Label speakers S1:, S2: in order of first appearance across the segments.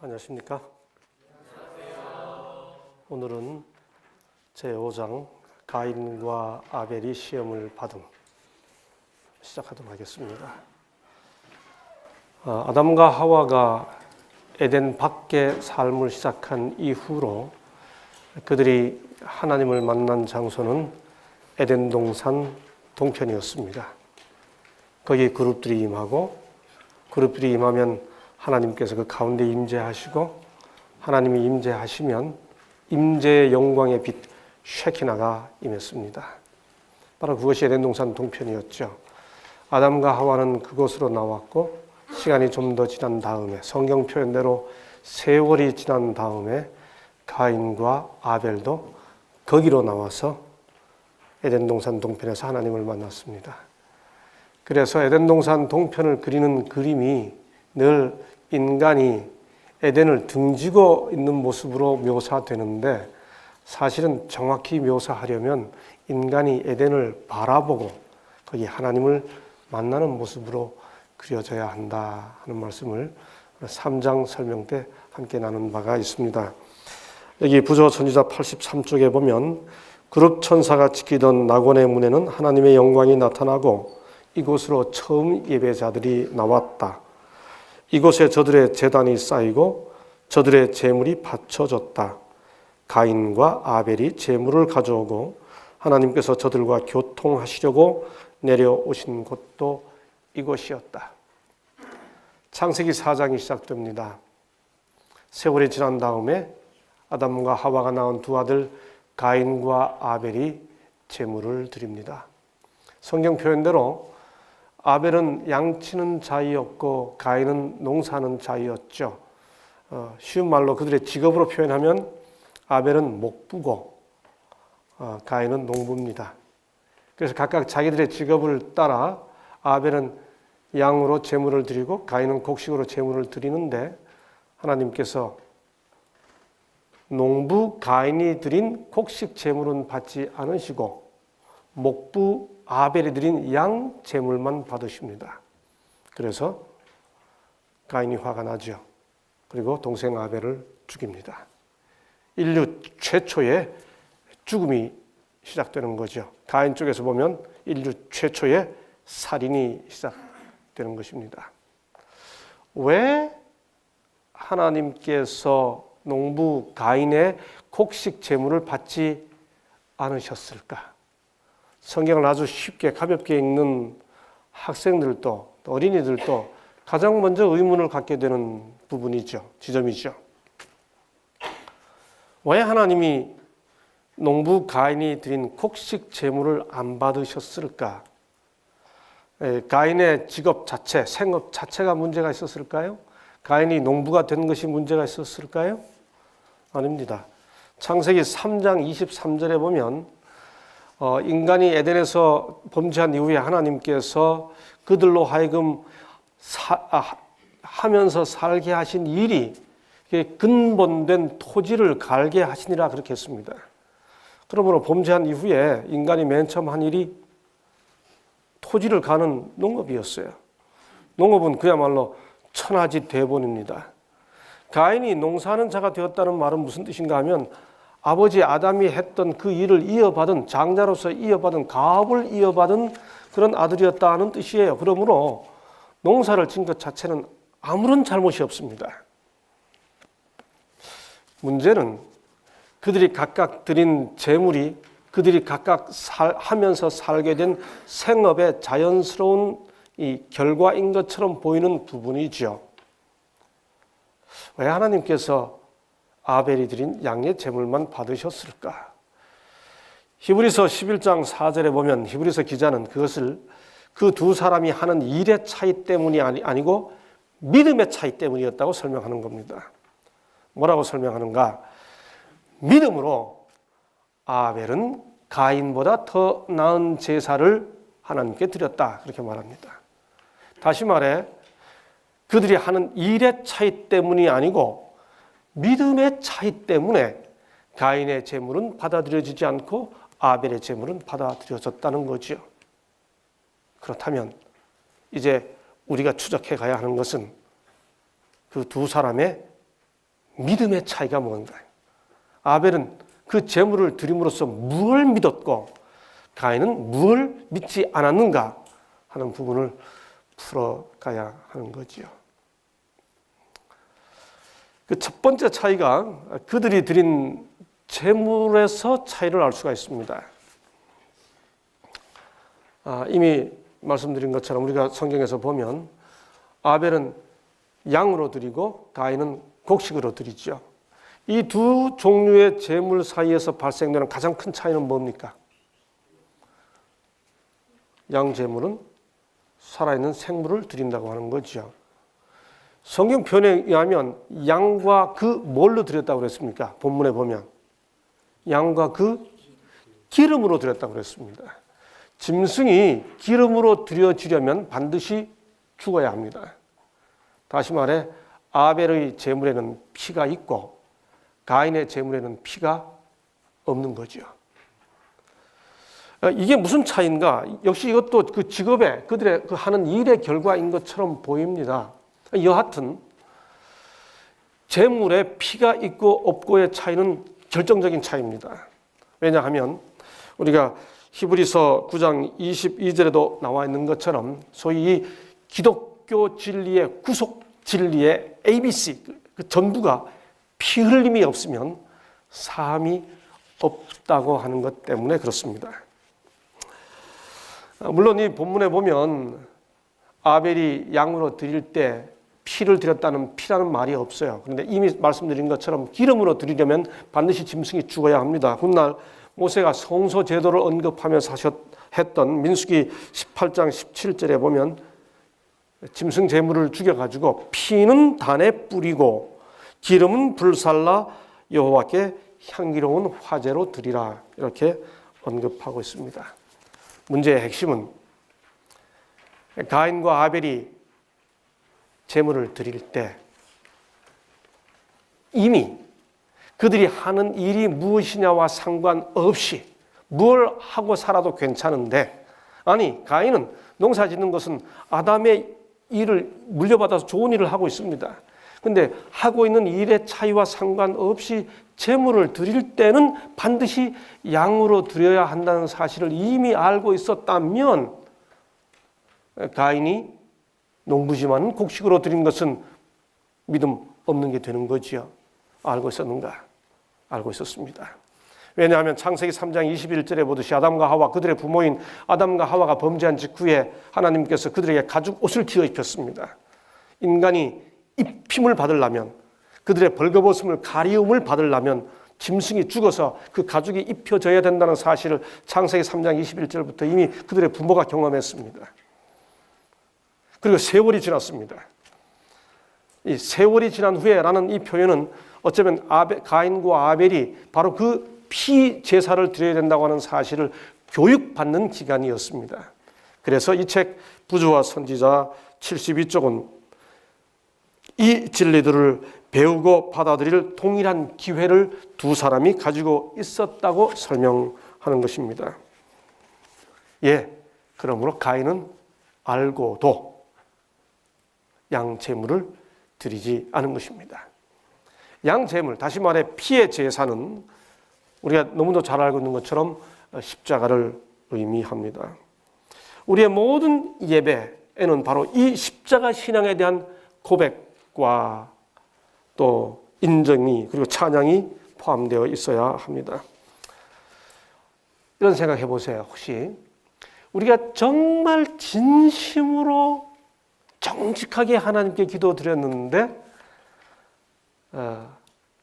S1: 안녕하십니까? 오늘은 제5장 가인과 아벨이 시험을 받음 시작하도록 하겠습니다. 아담과 하와가 에덴 밖의 삶을 시작한 이후로 그들이 하나님을 만난 장소는 에덴 동산 동편이었습니다. 거기 그룹들이 임하고 그룹들이 임하면 하나님께서 그 가운데 임재하시고 하나님이 임재하시면 임재의 영광의 빛 쉐키나가 임했습니다. 바로 그것이 에덴 동산 동편이었죠. 아담과 하와는 그곳으로 나왔고 시간이 좀 더 지난 다음에 성경 표현대로 세월이 지난 다음에 가인과 아벨도 거기로 나와서 에덴 동산 동편에서 하나님을 만났습니다. 그래서 에덴 동산 동편을 그리는 그림이 늘 인간이 에덴을 등지고 있는 모습으로 묘사되는데 사실은 정확히 묘사하려면 인간이 에덴을 바라보고 거기 하나님을 만나는 모습으로 그려져야 한다 하는 말씀을 3장 설명 때 함께 나눈 바가 있습니다. 여기 부조 선지자 83쪽에 보면 그룹 천사가 지키던 낙원의 문에는 하나님의 영광이 나타나고 이곳으로 처음 예배자들이 나왔다. 이곳에 저들의 제단이 쌓이고 저들의 제물이 바쳐졌다. 가인과 아벨이 제물을 가져오고 하나님께서 저들과 교통하시려고 내려오신 곳도 이곳이었다. 창세기 4장이 시작됩니다. 세월이 지난 다음에 아담과 하와가 낳은 두 아들 가인과 아벨이 제물을 드립니다. 성경 표현대로 아벨은 양치는 자이었고 가인은 농사하는 자이었죠. 쉬운 말로 그들의 직업으로 표현하면 아벨은 목부고 가인은 농부입니다. 그래서 각각 자기들의 직업을 따라 아벨은 양으로 제물을 드리고 가인은 곡식으로 제물을 드리는데 하나님께서 농부 가인이 드린 곡식 제물은 받지 않으시고 목부 아벨이 드린 양 제물만 받으십니다. 그래서 가인이 화가 나죠. 그리고 동생 아벨을 죽입니다. 인류 최초의 죽음이 시작되는 거죠. 가인 쪽에서 보면 인류 최초의 살인이 시작되는 것입니다. 왜 하나님께서 농부 가인의 곡식 제물을 받지 않으셨을까? 성경을 아주 쉽게 가볍게 읽는 학생들도 어린이들도 가장 먼저 의문을 갖게 되는 부분이죠. 지점이죠. 왜 하나님이 농부 가인이 드린 곡식 제물을 안 받으셨을까? 가인의 직업 자체, 생업 자체가 문제가 있었을까요? 가인이 농부가 된 것이 문제가 있었을까요? 아닙니다. 창세기 3장 23절에 보면 인간이 에덴에서 범죄한 이후에 하나님께서 그들로 하여금 하면서 살게 하신 일이 근본된 토지를 갈게 하시니라 그렇게 했습니다. 그러므로 범죄한 이후에 인간이 맨 처음 한 일이 토지를 가는 농업이었어요. 농업은 그야말로 천하지 대본입니다. 가인이 농사하는 자가 되었다는 말은 무슨 뜻인가 하면 아버지 아담이 했던 그 일을 이어받은 장자로서 이어받은 가업을 이어받은 그런 아들이었다는 뜻이에요. 그러므로 농사를 진 것 자체는 아무런 잘못이 없습니다. 문제는 그들이 각각 드린 재물이 그들이 각각 하면서 살게 된 생업의 자연스러운 이 결과인 것처럼 보이는 부분이죠. 왜 하나님께서 아벨이 드린 양의 제물만 받으셨을까? 히브리서 11장 4절에 보면 히브리서 기자는 그것을 그 두 사람이 하는 일의 차이 때문이 아니고 믿음의 차이 때문이었다고 설명하는 겁니다. 뭐라고 설명하는가? 믿음으로 아벨은 가인보다 더 나은 제사를 하나님께 드렸다. 그렇게 말합니다. 다시 말해 그들이 하는 일의 차이 때문이 아니고 믿음의 차이 때문에 가인의 제물은 받아들여지지 않고 아벨의 제물은 받아들여졌다는 거죠. 그렇다면 이제 우리가 추적해 가야 하는 것은 그 두 사람의 믿음의 차이가 뭔가. 아벨은 그 제물을 드림으로써 무엇을 믿었고 가인은 무엇을 믿지 않았는가 하는 부분을 풀어가야 하는 거지요. 그 첫 번째 차이가 그들이 드린 제물에서 차이를 알 수가 있습니다. 이미 말씀드린 것처럼 우리가 성경에서 보면 아벨은 양으로 드리고 가인은 곡식으로 드리죠. 이 두 종류의 제물 사이에서 발생되는 가장 큰 차이는 뭡니까? 양 제물은 살아있는 생물을 드린다고 하는 거죠. 성경 표현에 의하면 양과 그 뭘로 드렸다고 그랬습니까? 본문에 보면 양과 그 기름으로 드렸다고 그랬습니다. 짐승이 기름으로 드려지려면 반드시 죽어야 합니다. 다시 말해 아벨의 제물에는 피가 있고 가인의 제물에는 피가 없는 거죠. 이게 무슨 차이인가? 역시 이것도 그 직업의 그들의 그 하는 일의 결과인 것처럼 보입니다. 여하튼 제물에 피가 있고 없고의 차이는 결정적인 차이입니다. 왜냐하면 우리가 히브리서 9장 22절에도 나와 있는 것처럼 소위 이 기독교 진리의 구속 진리의 ABC 그 전부가 피 흘림이 없으면 사함이 없다고 하는 것 때문에 그렇습니다. 물론 이 본문에 보면 아벨이 양으로 드릴 때 피를 드렸다는 피라는 말이 없어요. 그런데 이미 말씀드린 것처럼 기름으로 드리려면 반드시 짐승이 죽어야 합니다. 훗날 모세가 성소 제도를 언급하면서 했던 민수기 18장 17절에 보면 짐승 제물을 죽여가지고 피는 단에 뿌리고 기름은 불살라 여호와께 향기로운 화제로 드리라 이렇게 언급하고 있습니다. 문제의 핵심은 가인과 아벨이 제물을 드릴 때 이미 그들이 하는 일이 무엇이냐와 상관없이 뭘 하고 살아도 괜찮은데 아니 가인은 농사 짓는 것은 아담의 일을 물려받아서 좋은 일을 하고 있습니다. 그런데 하고 있는 일의 차이와 상관없이 제물을 드릴 때는 반드시 양으로 드려야 한다는 사실을 이미 알고 있었다면 가인이 농부지만 곡식으로 드린 것은 믿음 없는 게 되는 거지요. 알고 있었는가? 알고 있었습니다. 왜냐하면 창세기 3장 21절에 보듯이 아담과 하와 그들의 부모인 아담과 하와가 범죄한 직후에 하나님께서 그들에게 가죽 옷을 지어 입혔습니다. 인간이 입힘을 받으려면 그들의 벌거벗음을 가리움을 받으려면 짐승이 죽어서 그 가죽이 입혀져야 된다는 사실을 창세기 3장 21절부터 이미 그들의 부모가 경험했습니다. 그리고 세월이 지났습니다. 이 세월이 지난 후에라는 이 표현은 어쩌면 가인과 아벨이 바로 그 피 제사를 드려야 된다고 하는 사실을 교육받는 기간이었습니다. 그래서 이 책 부조와 선지자 72쪽은 이 진리들을 배우고 받아들일 동일한 기회를 두 사람이 가지고 있었다고 설명하는 것입니다. 그러므로 가인은 알고도 양 제물을 드리지 않은 것입니다. 양 제물, 다시 말해 피의 제사는 우리가 너무도 잘 알고 있는 것처럼 십자가를 의미합니다. 우리의 모든 예배에는 바로 이 십자가 신앙에 대한 고백과 또 인정이 그리고 찬양이 포함되어 있어야 합니다. 이런 생각해 보세요. 혹시 우리가 정말 진심으로 정직하게 하나님께 기도드렸는데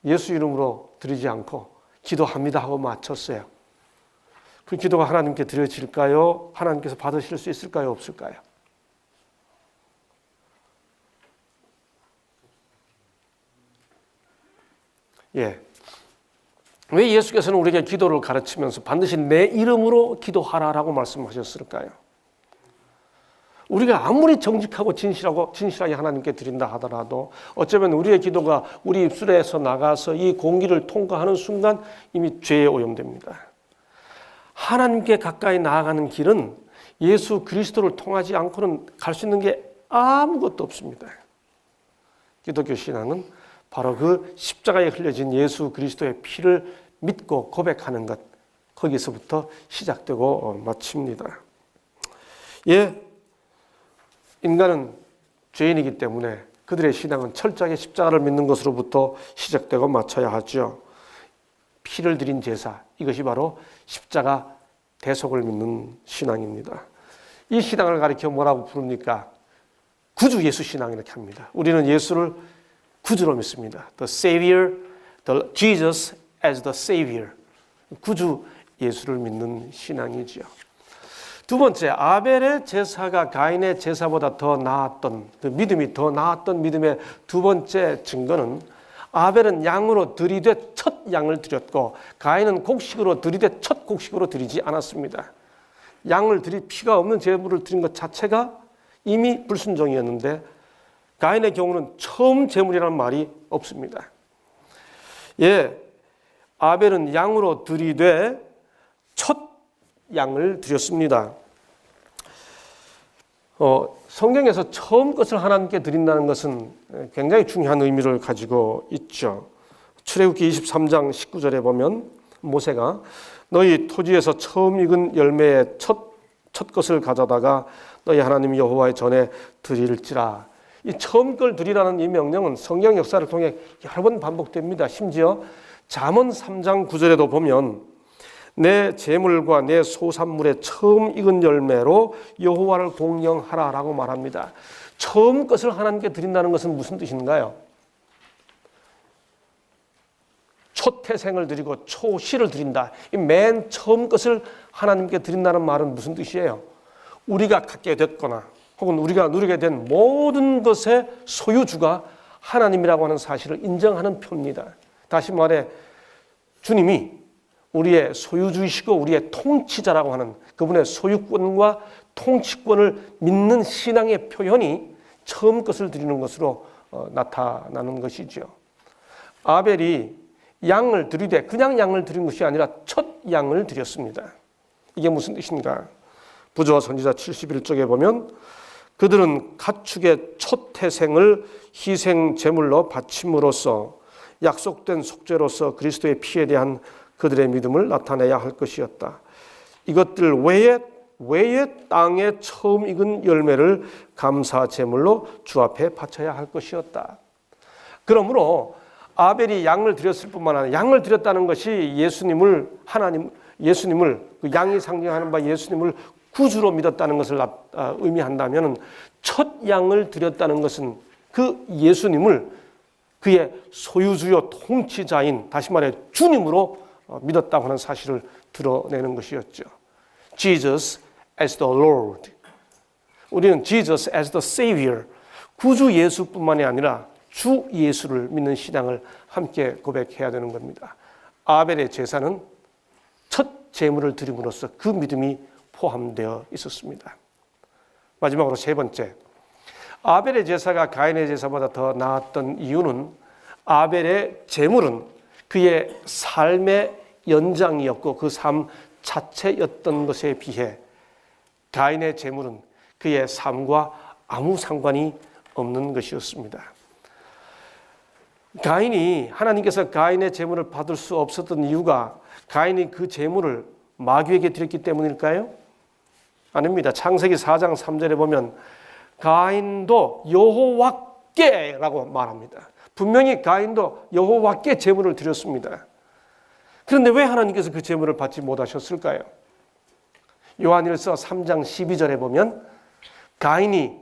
S1: 예수 이름으로 드리지 않고 기도합니다 하고 마쳤어요. 그 기도가 하나님께 드려질까요? 하나님께서 받으실 수 있을까요? 없을까요? 왜 예수께서는 우리에게 기도를 가르치면서 반드시 내 이름으로 기도하라라고 말씀하셨을까요? 우리가 아무리 정직하고 진실하게 하나님께 드린다 하더라도 어쩌면 우리의 기도가 우리 입술에서 나가서 이 공기를 통과하는 순간 이미 죄에 오염됩니다. 하나님께 가까이 나아가는 길은 예수 그리스도를 통하지 않고는 갈 수 있는 게 아무것도 없습니다. 기독교 신앙은 바로 그 십자가에 흘려진 예수 그리스도의 피를 믿고 고백하는 것, 거기서부터 시작되고 마칩니다. 예, 인간은 죄인이기 때문에 그들의 신앙은 철저하게 십자가를 믿는 것으로부터 시작되고 마쳐야 하죠. 피를 드린 제사, 이것이 바로 십자가 대속을 믿는 신앙입니다. 이 신앙을 가리켜 뭐라고 부릅니까? 구주 예수 신앙 이렇게 합니다. 우리는 예수를 구주로 믿습니다. The Savior, the Jesus as the Savior. 구주 예수를 믿는 신앙이지요. 두 번째, 아벨의 제사가 가인의 제사보다 더 나았던, 그 믿음이 더 나았던 믿음의 두 번째 증거는 아벨은 양으로 들이되 첫 양을 드렸고 가인은 곡식으로 들이되 첫 곡식으로 드리지 않았습니다. 양을 피가 없는 제물을 드린 것 자체가 이미 불순종이었는데 가인의 경우는 처음 제물이라는 말이 없습니다. 예, 아벨은 양으로 들이되 첫 양을 드렸습니다. 성경에서 처음 것을 하나님께 드린다는 것은 굉장히 중요한 의미를 가지고 있죠. 출애굽기 23장 19절에 보면 모세가 너희 토지에서 처음 익은 열매의 첫 것을 가져다가 너희 하나님 여호와의 전에 드릴지라. 이 처음 걸 드리라는 이 명령은 성경 역사를 통해 여러 번 반복됩니다. 심지어 잠언 3장 9절에도 보면 내 재물과 내 소산물의 처음 익은 열매로 여호와를 공경하라라고 말합니다. 처음 것을 하나님께 드린다는 것은 무슨 뜻인가요? 초태생을 드리고 초시를 드린다. 이 맨 처음 것을 하나님께 드린다는 말은 무슨 뜻이에요? 우리가 갖게 됐거나 혹은 우리가 누리게 된 모든 것의 소유주가 하나님이라고 하는 사실을 인정하는 표입니다. 다시 말해 주님이 우리의 소유주이시고 우리의 통치자라고 하는 그분의 소유권과 통치권을 믿는 신앙의 표현이 처음 것을 드리는 것으로 나타나는 것이죠. 아벨이 양을 드리되 그냥 양을 드린 것이 아니라 첫 양을 드렸습니다. 이게 무슨 뜻인가? 부조와 선지자 71쪽에 보면 그들은 가축의 첫 태생을 희생 제물로 바침으로써 약속된 속죄로서 그리스도의 피에 대한 그들의 믿음을 나타내야 할 것이었다. 이것들 외에 땅에 처음 익은 열매를 감사 제물로 주 앞에 바쳐야 할 것이었다. 그러므로 아벨이 양을 드렸을 뿐만 아니라 양을 드렸다는 것이 예수님을 그 양이 상징하는 바 예수님을 구주로 믿었다는 것을 의미한다면 첫 양을 드렸다는 것은 그 예수님을 그의 소유주요 통치자인 다시 말해 주님으로 믿었다고 하는 사실을 드러내는 것이었죠. Jesus as the Lord. 우리는 Jesus as the Savior. 구주 예수뿐만이 아니라 주 예수를 믿는 신앙을 함께 고백해야 되는 겁니다. 아벨의 제사는 첫 제물을 드림으로써 그 믿음이 포함되어 있었습니다. 마지막으로 세 번째, 아벨의 제사가 가인의 제사보다 더 나았던 이유는 아벨의 제물은 그의 삶의 연장이었고 그 삶 자체였던 것에 비해 가인의 제물은 그의 삶과 아무 상관이 없는 것이었습니다. 하나님께서 가인의 제물을 받을 수 없었던 이유가 가인이 그 제물을 마귀에게 드렸기 때문일까요? 아닙니다. 창세기 4장 3절에 보면 가인도 여호와께라고 말합니다. 분명히 가인도 여호와께 제물을 드렸습니다. 그런데 왜 하나님께서 그 제물을 받지 못하셨을까요? 요한일서 3장 12절에 보면 가인이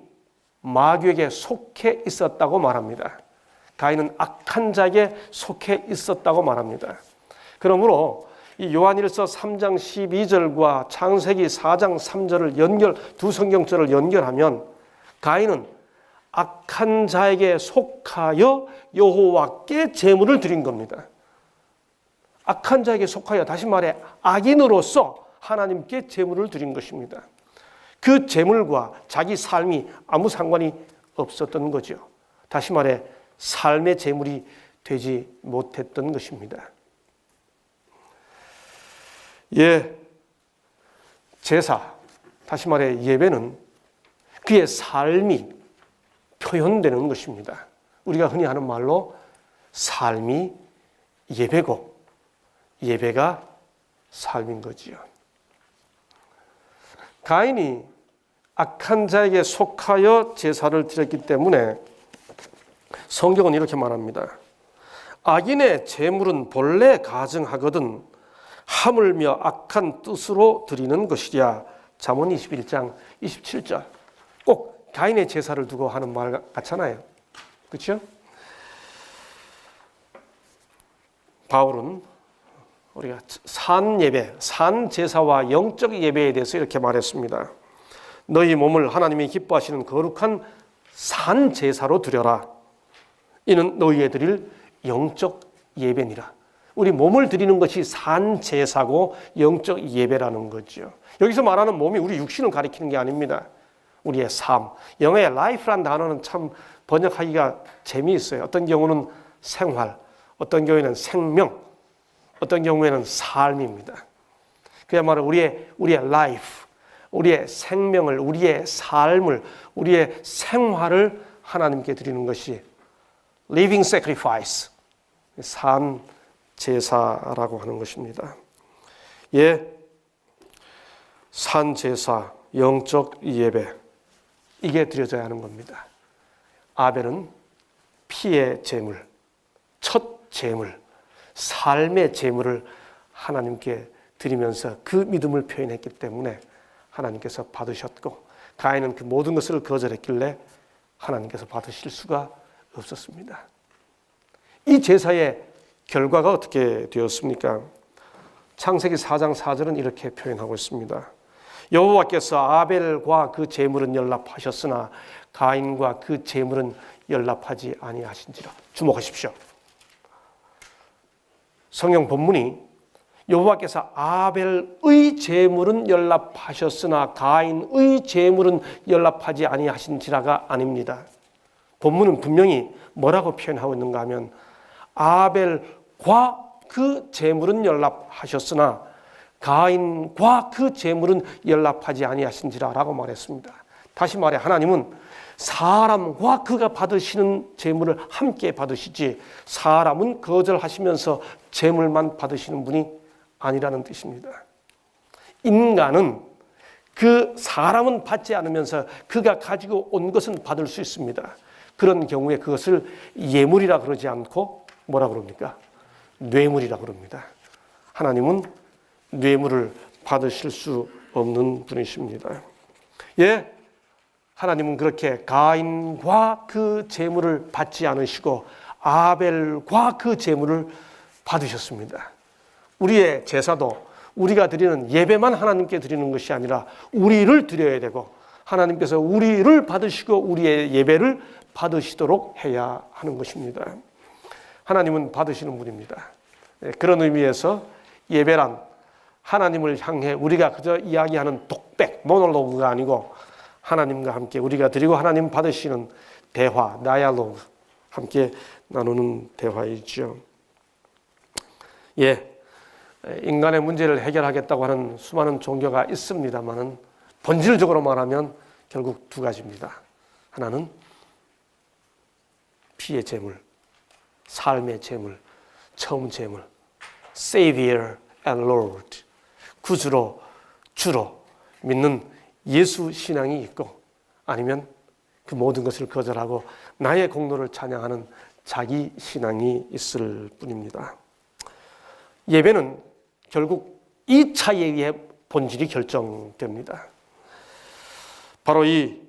S1: 마귀에게 속해 있었다고 말합니다. 가인은 악한 자에게 속해 있었다고 말합니다. 그러므로 이 요한일서 3장 12절과 창세기 4장 3절을 두 성경절을 연결하면 가인은 악한 자에게 속하여 여호와께 제물을 드린 겁니다. 악한 자에게 속하여 다시 말해 악인으로서 하나님께 제물을 드린 것입니다. 그 제물과 자기 삶이 아무 상관이 없었던 거죠. 다시 말해 삶의 제물이 되지 못했던 것입니다. 제사, 다시 말해 예배는 그의 삶이 표현되는 것입니다. 우리가 흔히 하는 말로 삶이 예배고 예배가 삶인 거지요. 가인이 악한 자에게 속하여 제사를 드렸기 때문에 성경은 이렇게 말합니다. 악인의 제물은 본래 가증하거든 하물며 악한 뜻으로 드리는 것이랴. 잠언 21장 27절. 꼭 가인의 제사를 두고 하는 말 같잖아요. 그렇죠? 바울은 우리가 산 예배, 산 제사와 영적 예배에 대해서 이렇게 말했습니다. 너희 몸을 하나님이 기뻐하시는 거룩한 산 제사로 드려라. 이는 너희에 드릴 영적 예배니라. 우리 몸을 드리는 것이 산 제사고 영적 예배라는 거죠. 여기서 말하는 몸이 우리 육신을 가리키는 게 아닙니다. 우리의 삶. 영어의 life란 단어는 참 번역하기가 재미있어요. 어떤 경우는 생활, 어떤 경우에는 생명, 어떤 경우에는 삶입니다. 그야말로 우리의 life, 우리의 생명을, 우리의 삶을, 우리의 생활을 하나님께 드리는 것이 living sacrifice, 산 제사라고 하는 것입니다. 예, 산 제사, 영적 예배, 이게 드려져야 하는 겁니다. 아벨은 피의 제물, 첫 제물, 삶의 제물을 하나님께 드리면서 그 믿음을 표현했기 때문에 하나님께서 받으셨고, 가인은 그 모든 것을 거절했길래 하나님께서 받으실 수가 없었습니다. 이 제사의 결과가 어떻게 되었습니까? 창세기 4장 4절은 이렇게 표현하고 있습니다. 여호와께서 아벨과 그 제물은 연락하셨으나 가인과 그 제물은 연락하지 아니하신지라. 주목하십시오. 성경 본문이 여호와께서 아벨의 제물은 연락하셨으나 가인의 제물은 연락하지 아니하신지라가 아닙니다. 본문은 분명히 뭐라고 표현하고 있는가 하면 아벨과 그 제물은 연락하셨으나 가인과 그 제물은 연락하지 아니하신지라라고 말했습니다. 다시 말해 하나님은 사람과 그가 받으시는 제물을 함께 받으시지 사람은 거절하시면서 제물만 받으시는 분이 아니라는 뜻입니다. 인간은 그 사람은 받지 않으면서 그가 가지고 온 것은 받을 수 있습니다. 그런 경우에 그것을 예물이라 그러지 않고 뭐라 그럽니까? 뇌물이라 그럽니다. 하나님은 뇌물을 받으실 수 없는 분이십니다. 예, 하나님은 그렇게 가인과 그 제물을 받지 않으시고 아벨과 그 제물을 받으셨습니다. 우리의 제사도 우리가 드리는 예배만 하나님께 드리는 것이 아니라 우리를 드려야 되고 하나님께서 우리를 받으시고 우리의 예배를 받으시도록 해야 하는 것입니다. 하나님은 받으시는 분입니다. 그런 의미에서 예배란 하나님을 향해 우리가 그저 이야기하는 독백, 모놀로그가 아니고 하나님과 함께 우리가 드리고 하나님 받으시는 대화, 다이얼로그, 함께 나누는 대화이죠. 예, 인간의 문제를 해결하겠다고 하는 수많은 종교가 있습니다만은 본질적으로 말하면 결국 두 가지입니다. 하나는 피의 제물, 삶의 제물, 처음 제물, Savior and Lord, 구주로, 주로 믿는 예수 신앙이 있고 아니면 그 모든 것을 거절하고 나의 공로를 찬양하는 자기 신앙이 있을 뿐입니다. 예배는 결국 이 차이에 의해 본질이 결정됩니다. 바로 이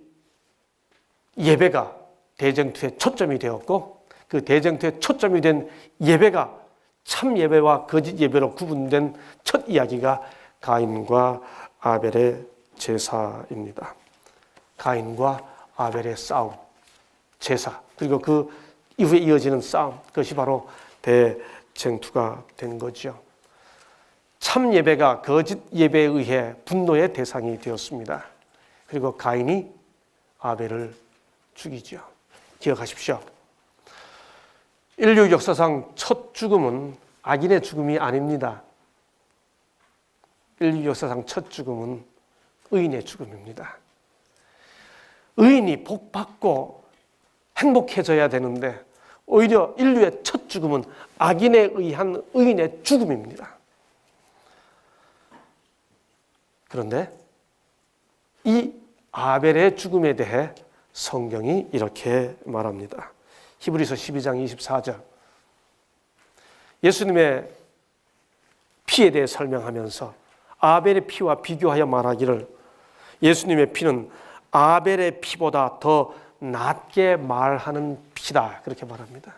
S1: 예배가 대쟁투의 초점이 되었고 그 대쟁투의 초점이 된 예배가 참 예배와 거짓 예배로 구분된 첫 이야기가 가인과 아벨의 제사입니다. 가인과 아벨의 싸움, 제사, 그리고 그 이후에 이어지는 싸움, 그것이 바로 대쟁투가 된 거죠. 참 예배가 거짓 예배에 의해 분노의 대상이 되었습니다. 그리고 가인이 아벨을 죽이죠. 기억하십시오. 인류 역사상 첫 죽음은 악인의 죽음이 아닙니다. 인류 역사상 첫 죽음은 의인의 죽음입니다. 의인이 복받고 행복해져야 되는데 오히려 인류의 첫 죽음은 악인에 의한 의인의 죽음입니다. 그런데 이 아벨의 죽음에 대해 성경이 이렇게 말합니다. 히브리서 12장 24절. 예수님의 피에 대해 설명하면서 아벨의 피와 비교하여 말하기를 예수님의 피는 아벨의 피보다 더 낫게 말하는 피다. 그렇게 말합니다.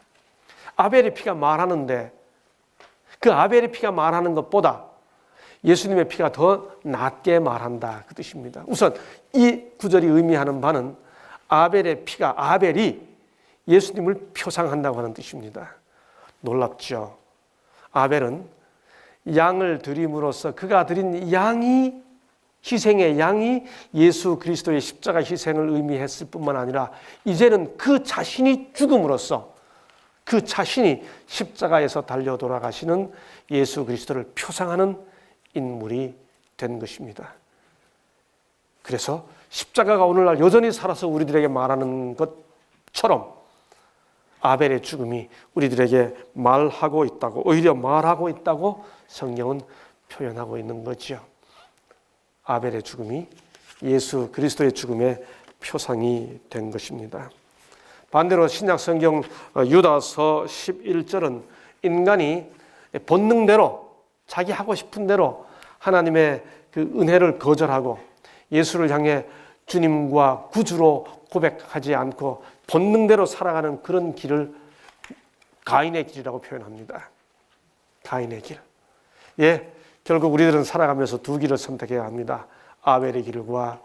S1: 아벨의 피가 말하는데 그 아벨의 피가 말하는 것보다 예수님의 피가 더 낫게 말한다. 그 뜻입니다. 우선 이 구절이 의미하는 바는 아벨의 피가 아벨이 예수님을 표상한다고 하는 뜻입니다. 놀랍죠? 아벨은 양을 드림으로써 그가 드린 양이 희생의 양이 예수 그리스도의 십자가 희생을 의미했을 뿐만 아니라 이제는 그 자신이 죽음으로써 그 자신이 십자가에서 달려 돌아가시는 예수 그리스도를 표상하는 인물이 된 것입니다. 그래서 십자가가 오늘날 여전히 살아서 우리들에게 말하는 것처럼 아벨의 죽음이 우리들에게 말하고 있다고, 오히려 말하고 있다고 성경은 표현하고 있는 거죠. 아벨의 죽음이 예수 그리스도의 죽음의 표상이 된 것입니다. 반대로 신약 성경 유다서 11절은 인간이 본능대로 자기 하고 싶은 대로 하나님의 그 은혜를 거절하고 예수를 향해 주님과 구주로 고백하지 않고 본능대로 살아가는 그런 길을 가인의 길이라고 표현합니다. 가인의 길. 예, 결국 우리들은 살아가면서 두 길을 선택해야 합니다. 아벨의 길과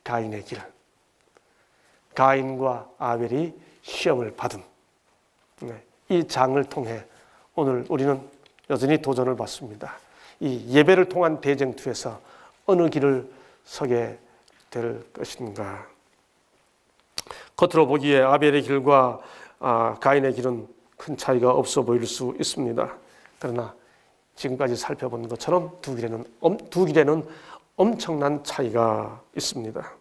S1: 가인의 길. 가인과 아벨이 시험을 받은 이 장을 통해 오늘 우리는 여전히 도전을 받습니다. 이 예배를 통한 대쟁투에서 어느 길을 서게 될 것인가. 겉으로 보기에 아벨의 길과 가인의 길은 큰 차이가 없어 보일 수 있습니다. 그러나 지금까지 살펴본 것처럼 두 길에는 엄청난 차이가 있습니다.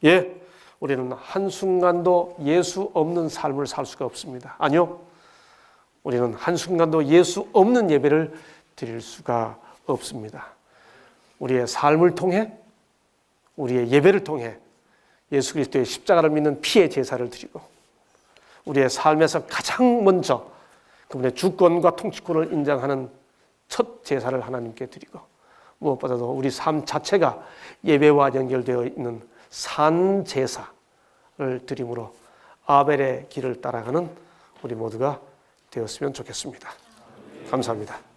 S1: 예, 우리는 한순간도 예수 없는 삶을 살 수가 없습니다. 아니요, 우리는 한순간도 예수 없는 예배를 드릴 수가 없습니다. 우리의 삶을 통해, 우리의 예배를 통해 예수 그리스도의 십자가를 믿는 피의 제사를 드리고 우리의 삶에서 가장 먼저 그분의 주권과 통치권을 인정하는 첫 제사를 하나님께 드리고 무엇보다도 우리 삶 자체가 예배와 연결되어 있는 산 제사를 드림으로 아벨의 길을 따라가는 우리 모두가 되었으면 좋겠습니다. 감사합니다.